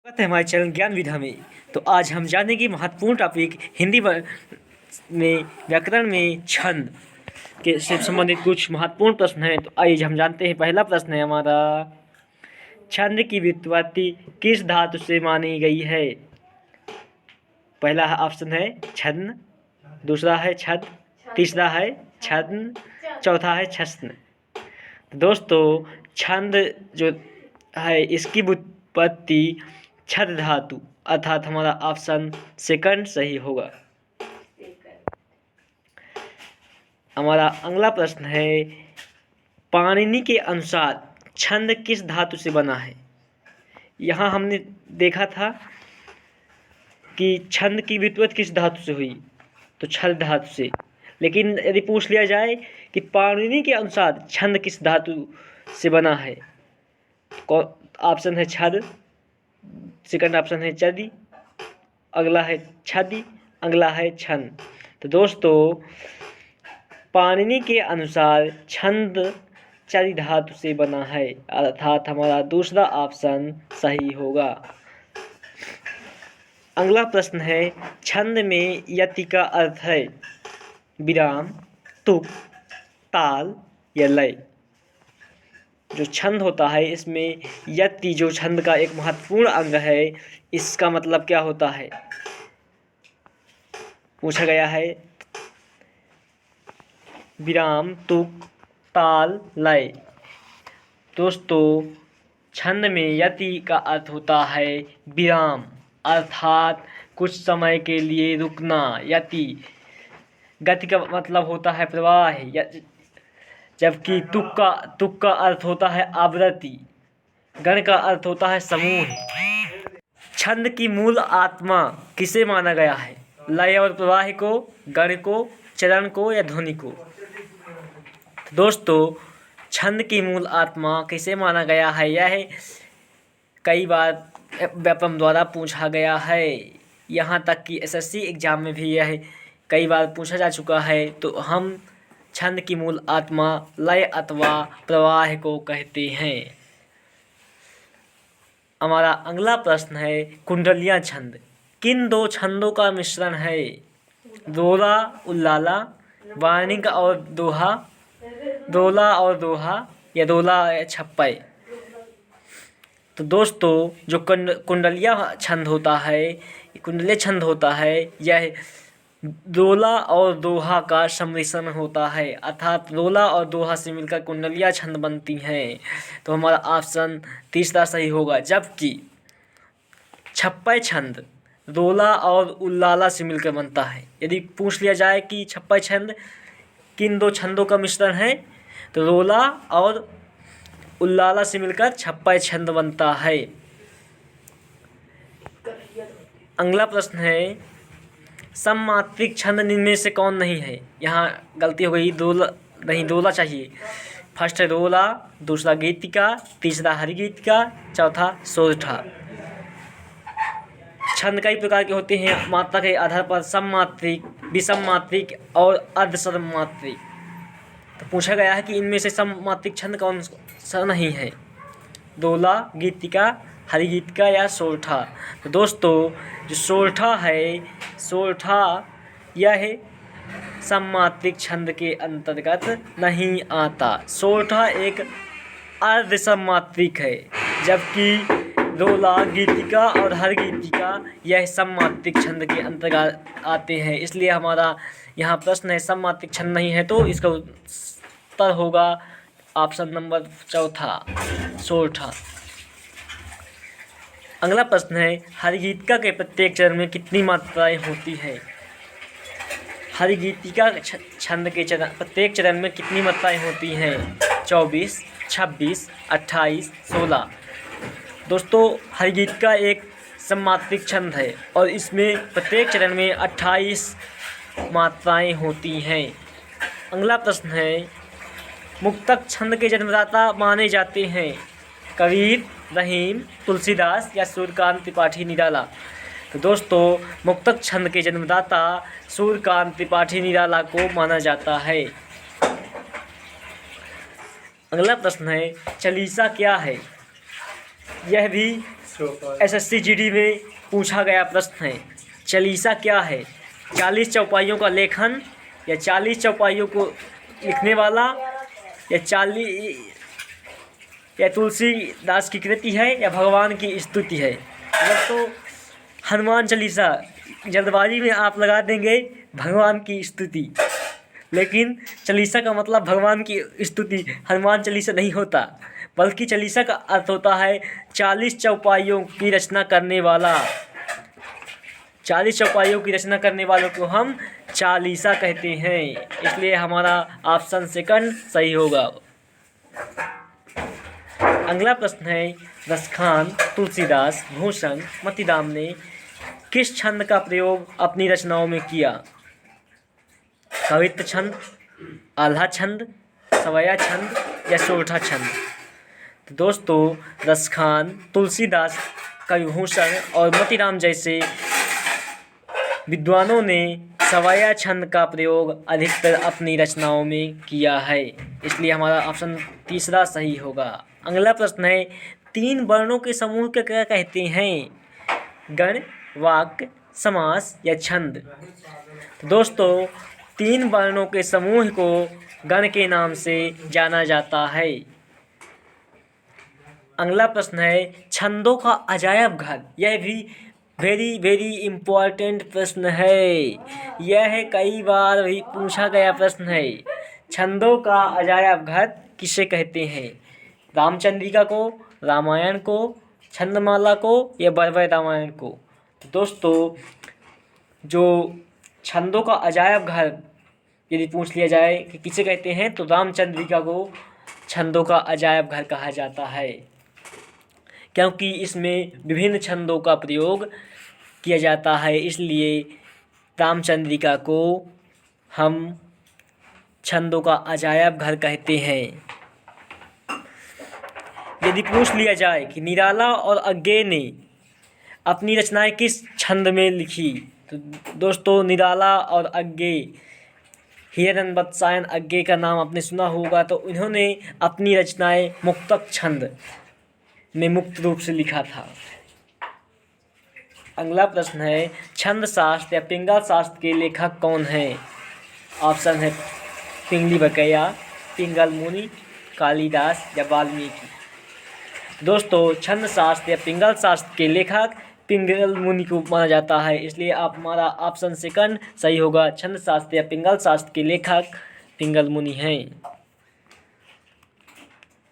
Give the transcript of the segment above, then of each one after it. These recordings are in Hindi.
स्वागत है हमारे चैनल ज्ञान विधा में। तो आज हम जानेंगे महत्वपूर्ण टॉपिक हिंदी में व्याकरण में छंद के से संबंधित कुछ महत्वपूर्ण प्रश्न हैं। तो आइए हम जानते हैं। पहला प्रश्न है हमारा, छंद की व्युत्पत्ति किस धातु से मानी गई है? पहला ऑप्शन है छद्म, दूसरा है छद, तीसरा है छद्म, चौथा है छस्न। तो दोस्तों, छंद जो है इसकी व्युत्पत्ति छद धातु अर्थात हमारा ऑप्शन सेकंड सही होगा। हमारा अगला प्रश्न है, पाणिनि के अनुसार छंद किस धातु से बना है? यहाँ हमने देखा था कि छंद की व्युत्पत्ति किस धातु से हुई, तो छद धातु से। लेकिन यदि पूछ लिया जाए कि पाणिनि के अनुसार छंद किस धातु से बना है, ऑप्शन है छद, सेकंड ऑप्शन है चदी, अगला है छदी, अगला है छंद। तो दोस्तों, पाणिनि के अनुसार छंद चदी धातु से बना है अर्थात हमारा दूसरा ऑप्शन सही होगा। अगला प्रश्न है, छंद में यति का अर्थ है विराम, तुक, ताल या लय। जो छंद होता है इसमें यति जो छंद का एक महत्वपूर्ण अंग है, इसका मतलब क्या होता है? पूछा गया है विराम, तुक, ताल, लय। दोस्तों, छंद में यति का अर्थ होता है विराम अर्थात कुछ समय के लिए रुकना। यति गति का मतलब होता है प्रवाह, जबकि तुक का अर्थ होता है आवृत्ति, गण का अर्थ होता है समूह। छंद की मूल आत्मा किसे माना गया है? लय और प्रवाह को, गण को, चरण को या ध्वनि को? दोस्तों, छंद की मूल आत्मा किसे माना गया है, यह कई बार व्यापम द्वारा पूछा गया है। यहाँ तक कि एसएससी एग्जाम में भी यह कई बार पूछा जा चुका है। तो हम छंद की मूल आत्मा लय अथवा प्रवाह को कहते हैं। हमारा अगला प्रश्न है, कुंडलियाँ छंद किन दो छंदों का मिश्रण है? दोला उल्लाला, वार्णिक और दोहा, दोला और दोहा या दोला छप्पय? तो दोस्तों, जो कुंडलिया छंद होता है, कुंडलीय छंद होता है, यह दोला और दोहा का सम्मिश्रण होता है अर्थात दोला और दोहा से मिलकर कुंडलिया छंद बनती हैं। तो हमारा ऑप्शन तीसरा सही होगा। जबकि छप्पय छंद दोला और उल्लाला से मिलकर बनता है। यदि पूछ लिया जाए कि छप्पय छंद किन दो छंदों का मिश्रण है, तो दोला और उल्लाला से मिलकर छप्पय छंद बनता है। अगला प्रश्न है, सममात्रिक छंद निम्न में से कौन नहीं है? यहाँ गलती हो गई, दोला नहीं, दोला चाहिए। फर्स्ट है दोला, दूसरा गीतिका, तीसरा हरिगीतिका, चौथा सोरठा। छंद कई प्रकार के होते हैं मात्रा के आधार पर, सममात्रिक, विषम मात्रिक और अर्धसममात्रिक। तो पूछा गया है कि इनमें से सममात्रिक छंद कौन सा नहीं है? दोला, गीतिका, हरिगीतिका या सोरठा? तो दोस्तों, जो सोरठा है, सोरठा यह सममात्रिक छंद के अंतर्गत नहीं आता। सोरठा एक अर्धसममात्रिक है, जबकि दोला, गीतिका और हरिगीतिका यह सममात्रिक छंद के अंतर्गत आते हैं। इसलिए हमारा यहाँ प्रश्न है सममात्रिक छंद नहीं है, तो इसका उत्तर होगा ऑप्शन नंबर चौथा, सोरठा। अगला प्रश्न है, हरिगीतिका के प्रत्येक चरण में कितनी मात्राएं होती है? हरिगीतिका छंद के प्रत्येक चरण में कितनी मात्राएं होती हैं? 24, 26, 28, 16। दोस्तों, हरिगीतिका एक सममात्रिक छंद है और इसमें प्रत्येक चरण में 28 मात्राएं होती हैं। अगला प्रश्न है, मुक्तक छंद के जन्मदाता माने जाते हैं कबीर, रहीम, तुलसीदास या सूर्यकांत त्रिपाठी निराला? तो दोस्तों, मुक्तक छंद के जन्मदाता सूर्यकांत त्रिपाठी निराला को माना जाता है। अगला प्रश्न है, चालीसा क्या है? यह भी एसएससी जीडी में पूछा गया प्रश्न है, चालीसा क्या है? 40 चौपाइयों का लेखन, या 40 चौपाइयों को लिखने वाला, या तुलसीदास की कृति है, या भगवान की स्तुति है? तो हनुमान चालीसा, जल्दबाजी में आप लगा देंगे भगवान की स्तुति, लेकिन चालीसा का मतलब भगवान की स्तुति, हनुमान चालीसा नहीं होता, बल्कि चालीसा का अर्थ होता है 40 चौपाइयों की रचना करने वाला। 40 चौपाइयों की रचना करने वालों को हम चालीसा कहते हैं, इसलिए हमारा ऑप्शन सेकंड सही होगा। अगला प्रश्न है, रसखान, तुलसीदास, भूषण, मतीराम ने किस छंद का प्रयोग अपनी रचनाओं में किया? कवित्त छंद, आल्हा छंद, सवैया छंद, या सोरठा छंद? तो दोस्तों, रसखान, तुलसीदास, कविभूषण और मतीराम जैसे विद्वानों ने सवैया छंद का प्रयोग अधिकतर अपनी रचनाओं में किया है, इसलिए हमारा ऑप्शन तीसरा सही होगा। अगला प्रश्न है, 3 वर्णों के समूह को क्या कहते हैं? गण, वाक्य, समास, या छंद? तो दोस्तों, 3 वर्णों के समूह को गण के नाम से जाना जाता है। अगला प्रश्न है, छंदों का अजायब घर, यह भी वेरी वेरी इम्पोर्टेंट प्रश्न है, यह कई बार भी पूछा गया प्रश्न है। छंदों का अजायब घर किसे कहते हैं? रामचंद्रिका को, रामायण को, छंदमाला को, या बरबर रामायण को? तो दोस्तों, जो छंदों का अजायब घर यदि पूछ लिया जाए कि किसे कहते हैं, तो रामचंद्रिका को छंदों का अजायब घर कहा जाता है, क्योंकि इसमें विभिन्न छंदों का प्रयोग किया जाता है, इसलिए रामचंद्रिका को हम छंदों का अजायब घर कहते हैं। यदि पूछ लिया जाए कि निराला और अज्ञेय ने अपनी रचनाएं किस छंद में लिखी, तो दोस्तों, निराला और अज्ञेय, हिरण्यवत्सायन अज्ञेय का नाम आपने सुना होगा, तो उन्होंने अपनी रचनाएं मुक्तक छंद में मुक्त रूप से लिखा था। अगला प्रश्न है, छंद शास्त्र या पिंगल शास्त्र के लेखक कौन हैं? ऑप्शन है पिंगली बकैया, पिंगल मुनि, कालिदास, या वाल्मीकि? दोस्तों, छंद शास्त्र या पिंगल शास्त्र के लेखक पिंगल मुनि को माना जाता है, इसलिए आप हमारा ऑप्शन सेकंड सही होगा। छंद शास्त्र या पिंगल शास्त्र के लेखक पिंगल मुनि हैं।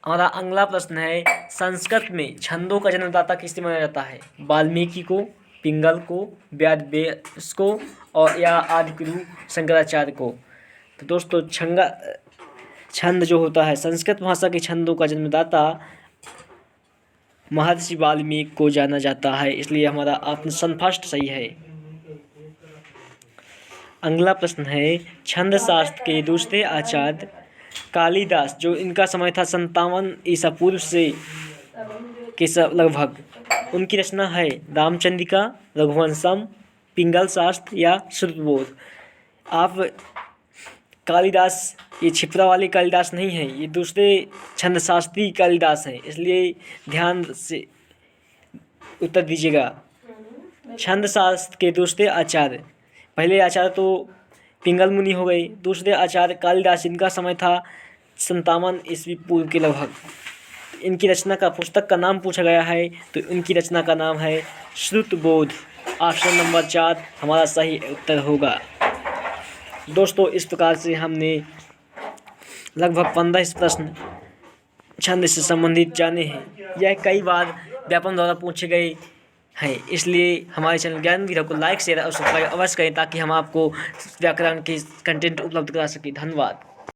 हमारा अगला प्रश्न है, संस्कृत में छंदों का जन्मदाता किसे माना जाता है? वाल्मीकि को, पिंगल को, व्यास को, और या आदिगुरु शंकराचार्य को? तो दोस्तों, छंद जो होता है, संस्कृत भाषा के छंदों का जन्मदाता महर्षि वाल्मीकि को जाना जाता है, इसलिए हमारा ऑप्शन फर्स्ट सही है। अगला प्रश्न है, छंद शास्त्र के दूसरे आचार्य कालिदास, जो इनका समय था 57 ईसा पूर्व से के लगभग, उनकी रचना है रामचंद्रिका, रघुवंशम, पिंगल शास्त्र, या श्रुतबोध? आप कालिदास, ये छिपरा वाले कालिदास नहीं है, ये दूसरे छंद शास्त्री कालिदास हैं, इसलिए ध्यान से उत्तर दीजिएगा। छंद शास्त्र के दूसरे आचार्य, पहले आचार्य तो पिंगल मुनि हो गए, दूसरे आचार्य कालिदास, इनका समय था 57 ईस्वी पूर्व के लगभग। इनकी रचना का, पुस्तक का नाम पूछा गया है, तो इनकी रचना का नाम है श्रुतबोध। ऑप्शन नंबर 4 हमारा सही उत्तर होगा। दोस्तों, इस प्रकार से हमने लगभग 15 प्रश्न छंद से संबंधित जाने हैं। यह कई बार व्यापम द्वारा पूछे गए हैं, इसलिए हमारे चैनल ज्ञान वीडियो को लाइक, शेयर और सब्सक्राइब अवश्य करें, ताकि हम आपको व्याकरण के कंटेंट उपलब्ध करा सकें। धन्यवाद।